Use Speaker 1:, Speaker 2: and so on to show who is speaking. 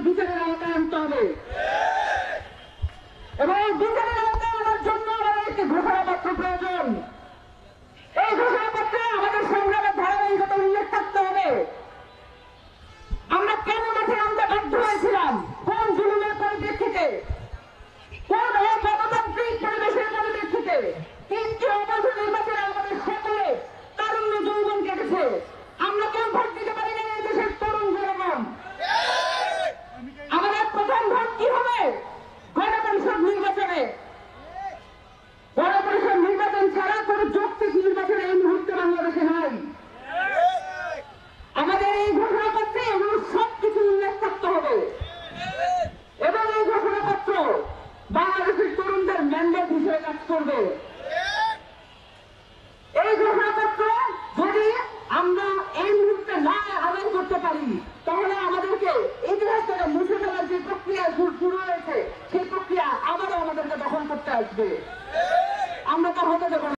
Speaker 1: বিচারের আওতায় আনতে হবে এবং বিচারের আওতায় আনার জন্য আমাদের একটি ঘোষণাপত্র প্রয়োজন। এই ঘোষণাপত্রে আমাদের সংগ্রামের ধারাবাহিকতা উল্লেখ থাকতে হবে। আমরা কেন মাঠে নামতে বাধ্য হয়েছিলাম, কোন জুলুমের পরিপ্রেক্ষিতে, কোন অগণতান্ত্রিক পরিবেশের পরিপ্রেক্ষিতে। 3টি অবৈধ নির্বাচনে আমাদের সকলে তারুণ্য যৌবন কেটেছে। আমরা কেউ ভোট দিতে পারি না এই দেশের তরুণ জনগণ। আমাদের প্রথম ভোট কি হবে? গণপরিষদ নির্বাচনে। গণপরিষদ নির্বাচন ছাড়া কোন যৌক্তিক নির্বাচন এই মুহূর্তে বাংলাদেশে নাই। আমাদের এই ঘোষণাপত্রে এগুলো সবকিছু উল্লেখ থাকতে হবে এবং এই ঘোষণাপত্র বাংলাদেশের তরুণদের ম্যান্ডেট হিসেবে কাজ করবে। এই ঘোষণাপত্র যদি আমরা এই মুহূর্তে না আদায় করতে পারি তাহলে আমাদেরকে ইতিহাস থেকে মুছে ফেলার যে প্রক্রিয়া শুরু হয়েছে সেই প্রক্রিয়া আবারও আমাদেরকে দখল করতে আসবে। আমরা তা হতে দেব না।